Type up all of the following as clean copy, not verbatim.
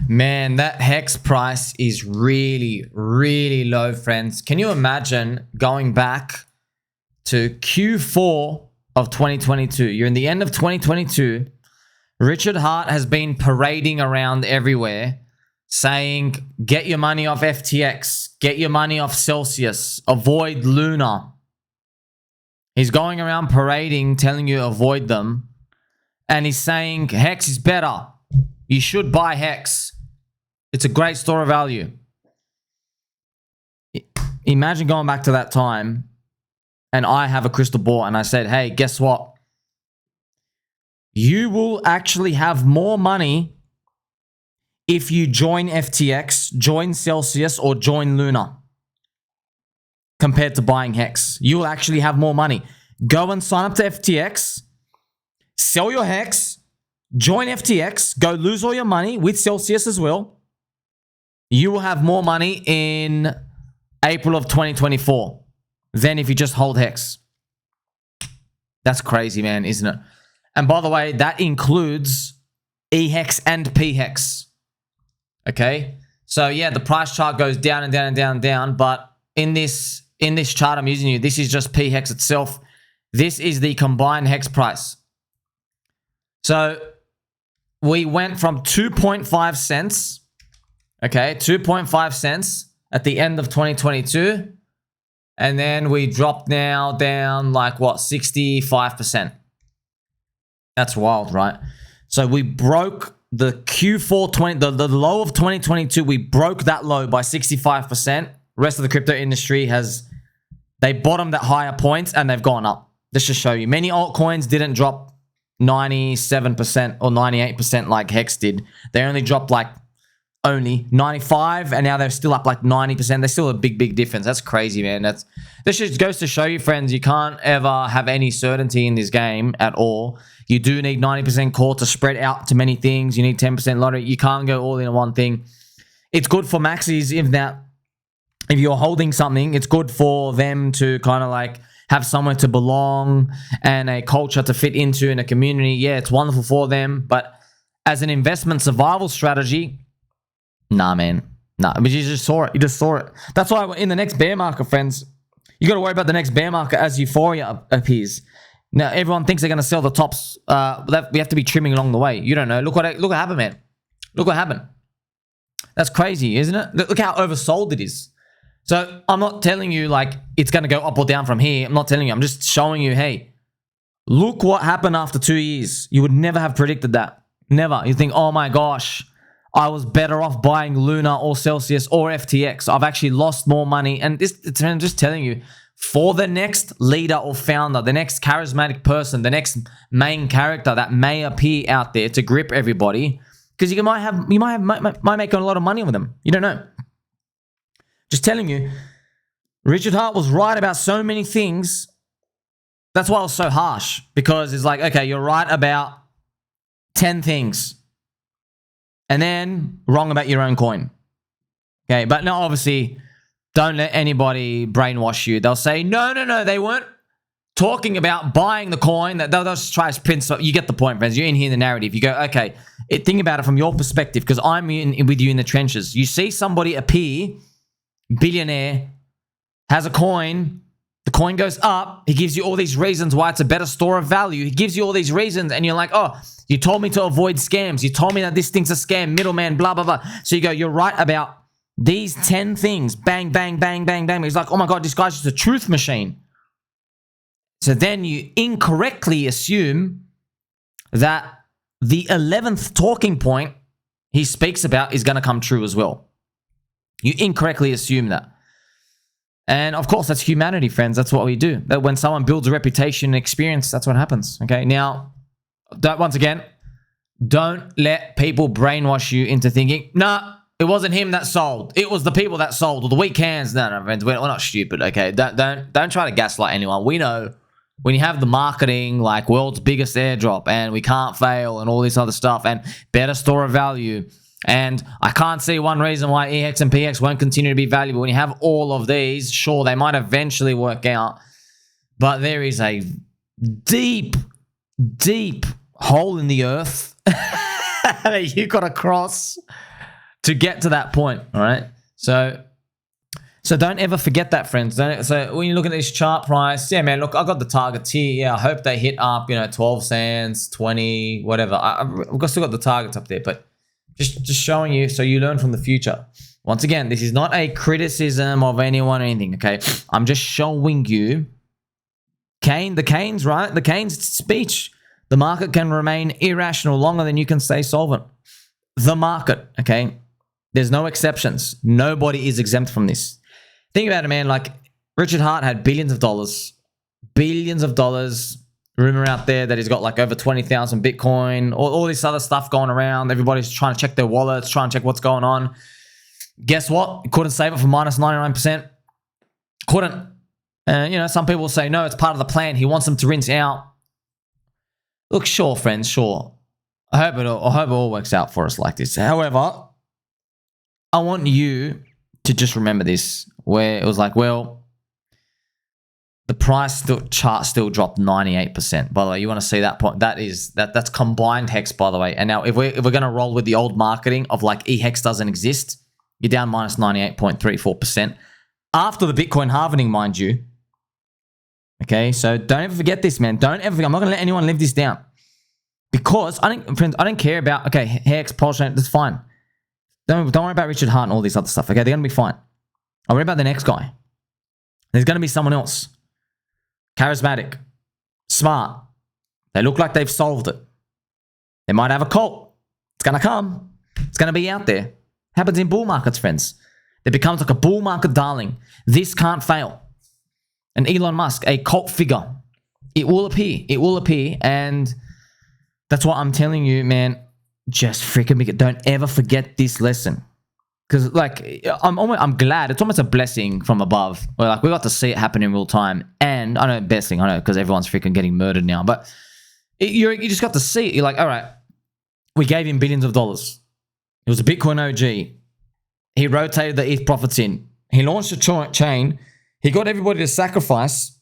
Man, that HEX price is really, really low, friends. Can you imagine going back to Q4 of 2022? You're in the end of 2022. Richard Hart has been parading around everywhere saying, get your money off FTX, get your money off Celsius, avoid Luna. He's going around parading, telling you avoid them. And he's saying, HEX is better. You should buy HEX. It's a great store of value. Imagine going back to that time and I have a crystal ball and I said, hey, guess what? You will actually have more money if you join FTX, join Celsius, or join Luna compared to buying HEX. You will actually have more money. Go and sign up to FTX, sell your HEX, join FTX, go lose all your money with Celsius as well. You will have more money in April of 2024 than if you just hold HEX. That's crazy, man, isn't it? And by the way, that includes EHEX and PHEX. Okay? So yeah, the price chart goes down and down and down and down, but in this chart I'm using, this is just PHEX itself. This is the combined HEX price. So we went from 2.5 cents, okay, 2.5 cents at the end of 2022, and then we dropped now down like what, 65%. That's wild, right? So we broke the Q4 the low of 2022. We broke that low by 65%. Rest of the crypto industry they bottomed at higher points and they've gone up. This should show you. Many altcoins didn't drop 97% or 98% like HEX did. They only dropped like only 95, and now they're still up like 90%. There's still a big difference. That's crazy, man. This just goes to show you, friends, you can't ever have any certainty in this game at all. You do need 90% core to spread out to many things. You need 10% lottery. You can't go all in on one thing. It's good for maxis if you're holding something, it's good for them to kind of like have somewhere to belong and a culture to fit into in a community. Yeah, it's wonderful for them. But as an investment survival strategy, nah, man. Nah, but you just saw it. You just saw it. That's why in the next bear market, friends, you got to worry about the next bear market as Euphoria appears. Now, everyone thinks they're going to sell the tops. We have to be trimming along the way. You don't know. Look what happened, man. Look what happened. That's crazy, isn't it? Look how oversold it is. So I'm not telling you like it's going to go up or down from here. I'm not telling you. I'm just showing you, hey, look what happened after 2 years. You would never have predicted that. Never. You think, oh my gosh, I was better off buying Luna or Celsius or FTX. I've actually lost more money. And I'm just telling you, for the next leader or founder, the next charismatic person, the next main character that may appear out there to grip everybody, because you might make a lot of money with them. You don't know. Just telling you, Richard Hart was right about so many things. That's why it was so harsh, because it's like, okay, you're right about 10 things and then wrong about your own coin. Okay, but no, obviously, don't let anybody brainwash you. They'll say, no, they weren't talking about buying the coin. They'll just try to print stuff. You get the point, friends. You're in here in the narrative. You go, okay, think about it from your perspective, because I'm with you in the trenches. You see somebody appear, billionaire, has a coin, the coin goes up, he gives you all these reasons why it's a better store of value. He gives you all these reasons, and you're like, oh, you told me to avoid scams. You told me that this thing's a scam, middleman, blah, blah, blah. So you go, you're right about these 10 things. Bang, bang, bang, bang, bang. He's like, oh my God, this guy's just a truth machine. So then you incorrectly assume that the 11th talking point he speaks about is going to come true as well. You incorrectly assume that. And of course, that's humanity, friends. That's what we do. That when someone builds a reputation and experience, that's what happens. Okay. Now, once again, don't let people brainwash you into thinking, nah, it wasn't him that sold. It was the people that sold, or the weak hands. No, friends, we're not stupid. Okay. Don't try to gaslight anyone. We know when you have the marketing, like world's biggest airdrop and we can't fail and all this other stuff and better store of value. And I can't see one reason why EHEX and PHEX won't continue to be valuable. When you have all of these, sure, they might eventually work out. But there is a deep hole in the earth that you got to cross to get to that point. All right. So don't ever forget that, friends. So when you look at this chart price, yeah, man, look, I got the targets here. Yeah, I hope they hit up, 12 cents, 20, whatever. I've still got the targets up there, but just showing you so you learn from the future. Once again, this is not a criticism of anyone or anything, okay? I'm just showing you the Keynes, right? The Keynes speech. The market can remain irrational longer than you can stay solvent. The market, okay? There's no exceptions. Nobody is exempt from this. Think about it, man. Like, Richard Hart had billions of dollars. Rumor out there that he's got like over 20,000 Bitcoin, all this other stuff going around. Everybody's trying to check their wallets, trying to check what's going on. Guess what? He couldn't save it for minus 99%. Couldn't. Some people say, no, it's part of the plan. He wants them to rinse out. Look, sure, friends, sure. I hope it all works out for us like this. However, I want you to just remember this, where it was like, well, the price chart still dropped 98%. By the way, you want to see that point? That's combined HEX, by the way. And now if we're gonna roll with the old marketing of like HEX doesn't exist, you're down minus 98.34% after the Bitcoin halving, mind you. Okay, so don't ever forget this, man. Don't ever forget. I'm not gonna let anyone live this down, because I don't care about HEX, PulseChain. That's fine. Don't worry about Richard Hart and all this other stuff. Okay, they're gonna be fine. I'll worry about the next guy. There's gonna be someone else. Charismatic, smart. They look like they've solved it. They might have a cult. It's gonna come. It's gonna be out there. Happens in bull markets, friends. It becomes like a bull market darling. This can't fail. And Elon Musk, a cult figure. It will appear. It will appear. And that's what I'm telling you, man. Just freaking don't ever forget this lesson. Because like, I'm glad. It's almost a blessing from above. Where like we got to see it happen in real time. And I know, blessing, I know, because everyone's freaking getting murdered now. But you just got to see it. You're like, all right, we gave him billions of dollars. He was a Bitcoin OG. He rotated the ETH profits in. He launched a chain. He got everybody to sacrifice.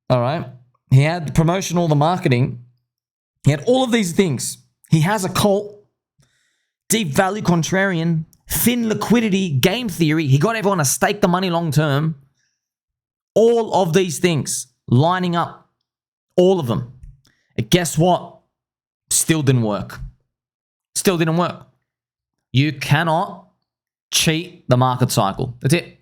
All right. He had the promotion, all the marketing. He had all of these things. He has a cult, deep value contrarian, thin liquidity, game theory. He got everyone to stake the money long term. All of these things lining up. All of them. And guess what? Still didn't work. Still didn't work. You cannot cheat the market cycle. That's it.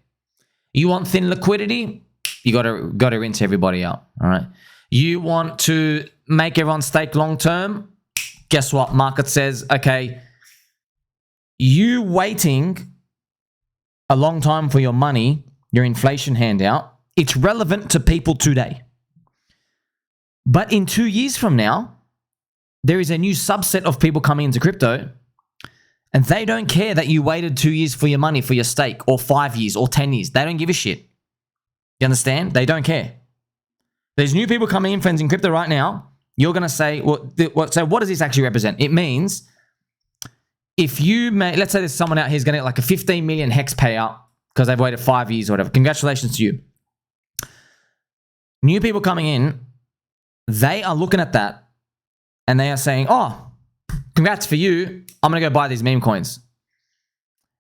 You want thin liquidity? You got to rinse everybody out. All right. You want to make everyone stake long term? Guess what? Market says, okay, you waiting a long time for your money, your inflation handout, it's relevant to people today. But in 2 years from now, there is a new subset of people coming into crypto, and they don't care that you waited 2 years for your money, for your stake, or 5 years, or 10 years. They don't give a shit. You understand? They don't care. There's new people coming in, friends, in crypto right now. You're going to say, so what does this actually represent? It means if you may, let's say there's someone out here who's going to get like a 15 million HEX payout because they've waited 5 years or whatever. Congratulations to you. New people coming in, they are looking at that and they are saying, oh, congrats for you. I'm going to go buy these meme coins.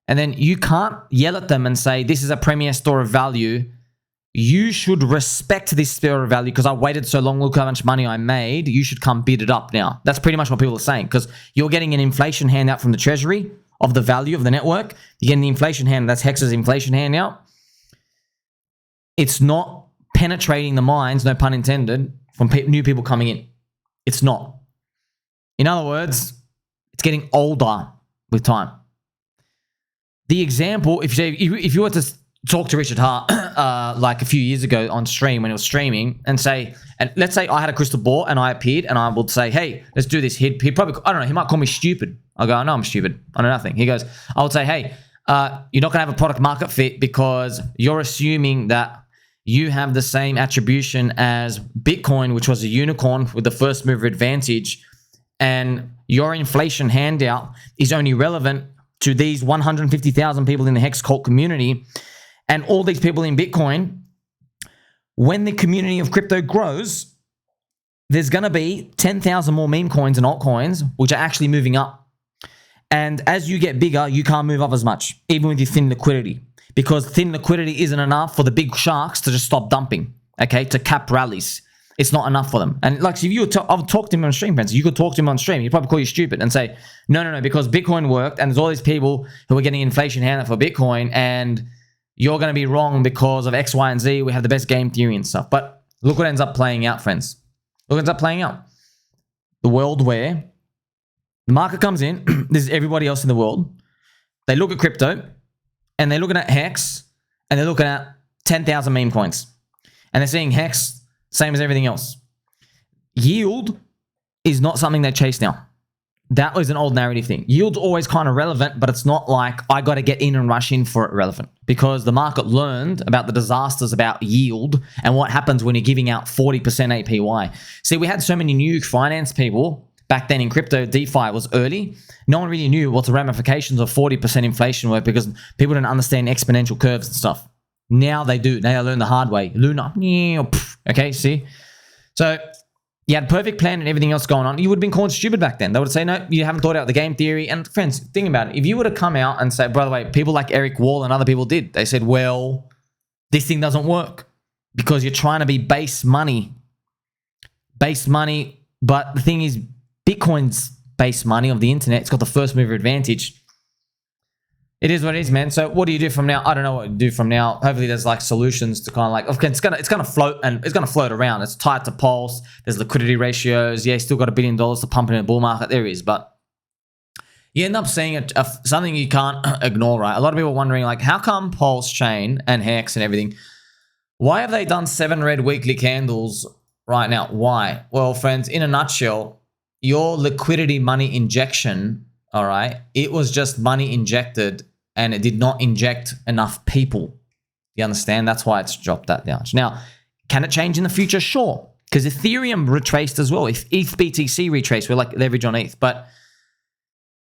And then you can't yell at them and say, this is a premier store of value. You should respect this store of value because I waited so long. Look how much money I made. You should come bid it up now. That's pretty much what people are saying, because you're getting an inflation handout from the treasury of the value of the network. You're getting the inflation handout. That's HEX's inflation handout. It's not penetrating the minds, no pun intended, from new people coming in. It's not. In other words, it's getting older with time. The example, if you were to talk to Richard Hart like a few years ago on stream when he was streaming and say, and let's say I had a crystal ball and I appeared and I would say, hey, let's do this. He'd probably, I don't know, he might call me stupid. I'll go, I know I'm stupid. I know nothing. He goes, I would say, hey, you're not going to have a product market fit because you're assuming that you have the same attribution as Bitcoin, which was a unicorn with the first mover advantage, and your inflation handout is only relevant to these 150,000 people in the HEX cult community. And all these people in Bitcoin, when the community of crypto grows, there's going to be 10,000 more meme coins and altcoins, which are actually moving up. And as you get bigger, you can't move up as much, even with your thin liquidity, because thin liquidity isn't enough for the big sharks to just stop dumping, okay, to cap rallies. It's not enough for them. And like, if you were I've talked to him on stream, friends, you could talk to him on stream. He'd probably call you stupid and say, no, because Bitcoin worked and there's all these people who are getting inflation handed for Bitcoin and you're going to be wrong because of X, Y, and Z. We have the best game theory and stuff. But look what ends up playing out, friends. Look what ends up playing out. The world where the market comes in, this is everybody else in the world. They look at crypto and they're looking at HEX and they're looking at 10,000 meme coins. And they're seeing HEX, same as everything else. Yield is not something they chase now. That was an old narrative thing. Yield's always kind of relevant, but it's not like I got to get in and rush in for it relevant, because the market learned about the disasters about yield and what happens when you're giving out 40% APY. See, we had so many new finance people back then in crypto. DeFi was early. No one really knew what the ramifications of 40% inflation were because people didn't understand exponential curves and stuff. Now they do. Now they learn the hard way. Luna. Okay, see? So you had a perfect plan and everything else going on. You would have been called stupid back then. They would say, no, you haven't thought out the game theory. And friends, think about it. If you were to come out and say, by the way, people like Eric Wall and other people did. They said, well, this thing doesn't work because you're trying to be base money. Base money. But the thing is, Bitcoin's base money of the internet. It's got the first mover advantage. It is what it is, man. So what do you do from now? I don't know what to do from now. Hopefully there's like solutions to kind of like, okay, it's gonna float and it's gonna float around. It's tied to Pulse. There's liquidity ratios. Yeah, you still got $1 billion to pump in a bull market. There is, but you end up seeing something you can't ignore, right? A lot of people are wondering like, how come PulseChain and HEX and everything, why have they done 7 red weekly candles right now? Why? Well, friends, in a nutshell, your liquidity money injection, all right, it was just money injected and it did not inject enough people. You understand? That's why it's dropped that down. Now, can it change in the future? Sure. Because Ethereum retraced as well. If ETH BTC retraced, we're like leverage on ETH. But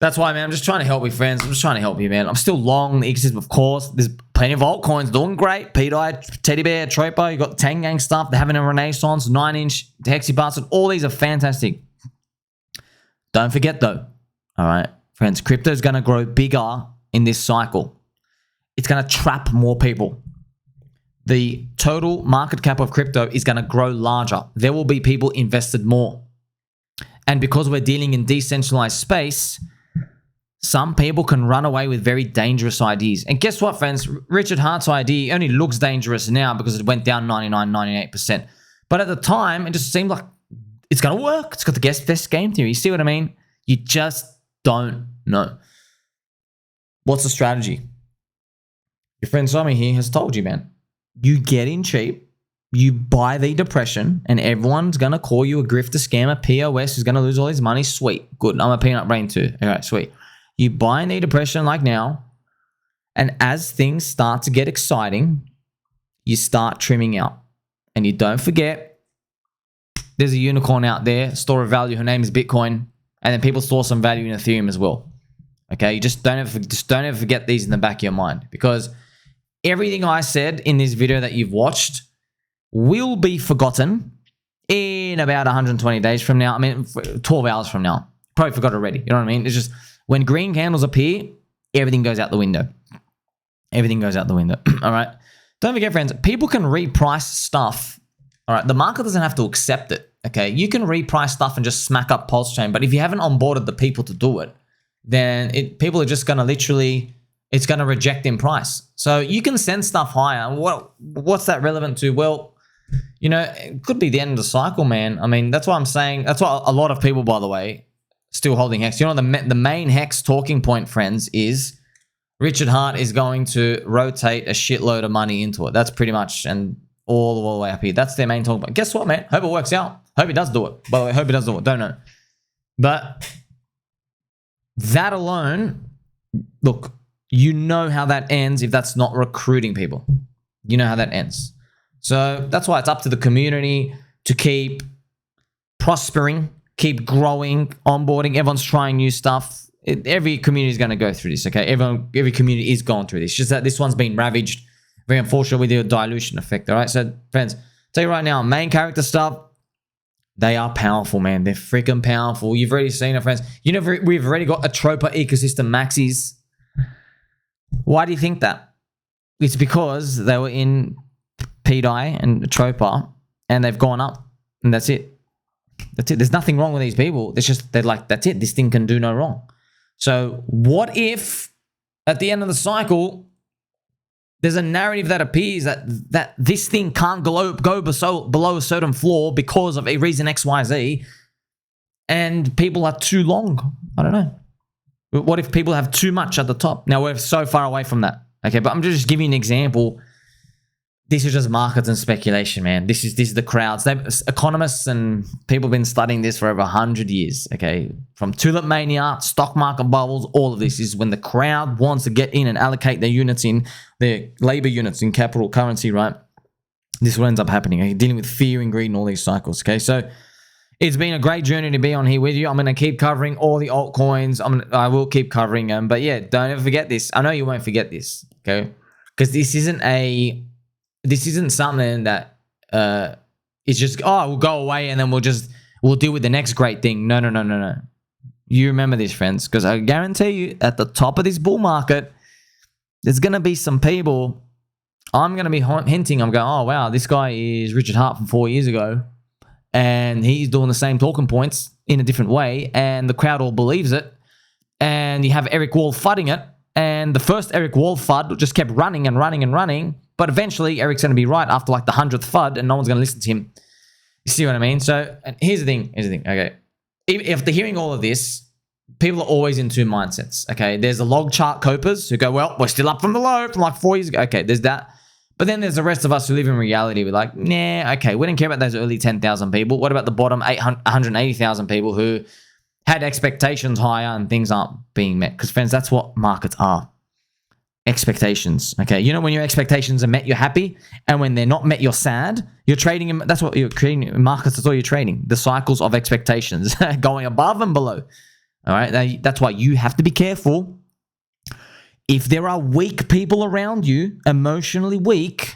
that's why, man, I'm just trying to help you, friends. I'm just trying to help you, man. I'm still long the ecosystem, of course. There's plenty of altcoins doing great. PDI, Teddy Bear, Tropa, you got Tang Gang stuff. They're having a renaissance, 9-inch, Hexy Bastard. All these are fantastic. Don't forget, though, all right, friends, crypto is going to grow bigger in this cycle. It's going to trap more people. The total market cap of crypto is going to grow larger. There will be people invested more. And because we're dealing in decentralized space, some people can run away with very dangerous ideas. And guess what, friends? Richard Hart's idea only looks dangerous now because it went down 99, 98%. But at the time, it just seemed like it's going to work. It's got the best game theory. You see what I mean? You just don't know. What's the strategy? Your friend Tommy here has told you, man. You get in cheap, you buy the depression, and everyone's going to call you a grifter, scammer, POS who's going to lose all his money. Sweet. Good. I'm a peanut brain too. All right, sweet. You buy in the depression like now, and as things start to get exciting, you start trimming out. And you don't forget, there's a unicorn out there, store of value. Her name is Bitcoin. And then people store some value in Ethereum as well. Okay, you just don't ever forget these in the back of your mind, because everything I said in this video that you've watched will be forgotten in about 120 days from now. I mean, 12 hours from now. Probably forgot already. You know what I mean? It's just when green candles appear, everything goes out the window. Everything goes out the window. All right. Don't forget, friends, people can reprice stuff. All right. The market doesn't have to accept it. Okay. You can reprice stuff and just smack up PulseChain. But if you haven't onboarded the people to do it, then people are just going to literally, it's going to reject in price. So you can send stuff higher. What's that relevant to? Well, you know, it could be the end of the cycle, man. I mean, that's why I'm saying, that's why a lot of people, by the way, still holding HEX. You know, the main HEX talking point, friends, is Richard Hart is going to rotate a shitload of money into it. That's pretty much, and all the way up here. That's their main talking point. Guess what, man? Hope it works out. Hope he does do it. By the way, hope he does do it. Don't know. But that alone, look, you know how that ends if that's not recruiting people. You know how that ends. So that's why it's up to the community to keep prospering, keep growing, onboarding. Everyone's trying new stuff. Every community is going to go through this, okay? Every community is going through this. It's just that this one's been ravaged, very unfortunate, with the dilution effect, all right? So, friends, tell you right now, main character stuff, They are powerful, man. They're freaking powerful. You've already seen it, friends. You know, we've already got Atropa ecosystem maxis. Why do you think that? It's because they were in PDI and Atropa, and they've gone up, and that's it. That's it. There's nothing wrong with these people. It's just, they're like, that's it. This thing can do no wrong. So what if at the end of the cycle, there's a narrative that appears that this thing can't go below a certain floor because of a reason X, Y, Z, and people are too long? I don't know. What if people have too much at the top? Now, we're so far away from that. Okay, but I'm just giving you an example. This is just markets and speculation, man. This is the crowds. Economists and people have been studying this for over 100 years, okay? From tulip mania, stock market bubbles, all of this is when the crowd wants to get in and allocate their units in, their labor units in capital currency, right? This is what ends up happening, okay? Dealing with fear and greed and all these cycles, okay? So it's been a great journey to be on here with you. I'm going to keep covering all the altcoins. I will keep covering them. But yeah, don't ever forget this. I know you won't forget this, okay? Because this isn't something that it's just, oh, we'll go away and then we'll deal with the next great thing. No. You remember this, friends, because I guarantee you at the top of this bull market, there's going to be some people, I'm going to be hinting, I'm going, oh, wow, this guy is Richard Hart from 4 years ago, and he's doing the same talking points in a different way, and the crowd all believes it, and you have Eric Wall fudding it, and the first Eric Wall FUD just kept running and running and running, but eventually Eric's going to be right after like the 100th FUD, and no one's going to listen to him. You see what I mean? So and here's the thing, okay. If they're hearing all of this, people are always in two mindsets, okay? There's the log chart copers who go, well, we're still up from the low from like 4 years ago. Okay, there's that. But then there's the rest of us who live in reality. We're like, nah, okay, we didn't care about those early 10,000 people. What about the bottom 180,000 people who had expectations higher and things aren't being met? Because, friends, that's what markets are. Expectations, okay? You know, when your expectations are met, you're happy. And when they're not met, you're sad. You're trading, that's what you're creating in markets. That's all you're trading. The cycles of expectations going above and below. All right? That's why you have to be careful. If there are weak people around you, emotionally weak,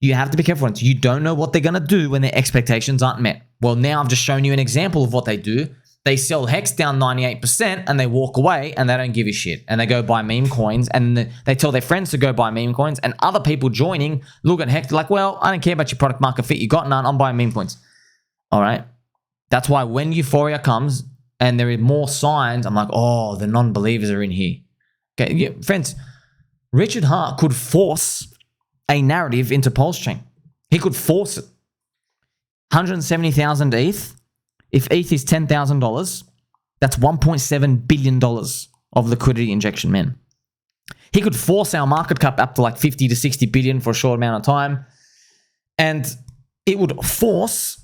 you have to be careful. You don't know what they're going to do when their expectations aren't met. Well, now I've just shown you an example of what they do. They sell HEX down 98% and they walk away and they don't give a shit. And they go buy meme coins and they tell their friends to go buy meme coins, and other people joining look at HEX like, well, I don't care about your product market fit. You got none. I'm buying meme coins. All right. That's why when Euphoria comes and there are more signs, I'm like, oh, the non-believers are in here. Okay, yeah, friends, Richard Hart could force a narrative into PulseChain. He could force it. 170,000 ETH. If ETH is $10,000, that's $1.7 billion of liquidity injection, man. He could force our market cap up to like 50 to 60 billion for a short amount of time. And it would force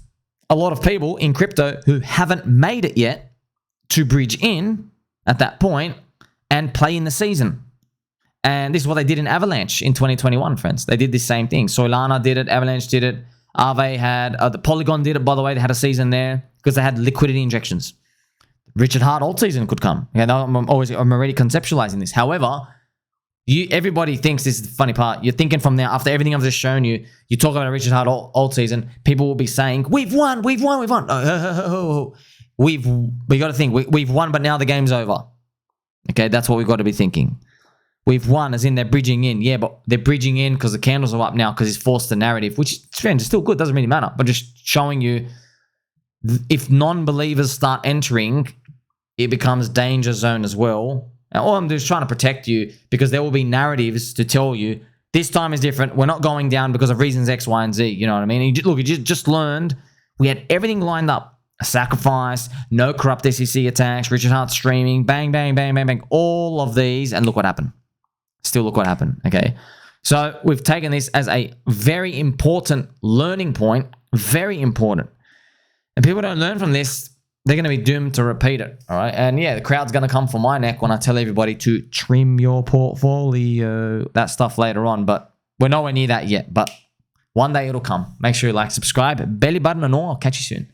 a lot of people in crypto who haven't made it yet to bridge in at that point and play in the season. And this is what they did in Avalanche in 2021, friends. They did the same thing. Solana did it. Avalanche did it. Aave had, the Polygon did it, by the way. They had a season there because they had liquidity injections. Richard Hart alt season could come. Okay, I'm already conceptualizing this. However, everybody thinks, this is the funny part, you're thinking from now, after everything I've just shown you, you talk about a Richard Hart alt season, people will be saying, we've won. We got to think, we've won, but now the game's over. Okay, that's what we've got to be thinking. We've won, as in they're bridging in. Yeah, but they're bridging in because the candles are up now because he's forced the narrative, which, friends, is still good. Doesn't really matter. But just showing you, if non-believers start entering, it becomes danger zone as well. And all I'm just trying to protect you, because there will be narratives to tell you, this time is different. We're not going down because of reasons X, Y, and Z. You know what I mean? Look, you just learned we had everything lined up. A sacrifice, no corrupt SEC attacks, Richard Hart streaming, bang, bang, bang, bang, bang, all of these, and look what happened. Still look what happened, okay? So we've taken this as a very important learning point, very important. And people don't learn from this, they're going to be doomed to repeat it, all right? And yeah, the crowd's going to come for my neck when I tell everybody to trim your portfolio, that stuff later on, but we're nowhere near that yet. But one day it'll come. Make sure you like, subscribe, belly button and all. I'll catch you soon.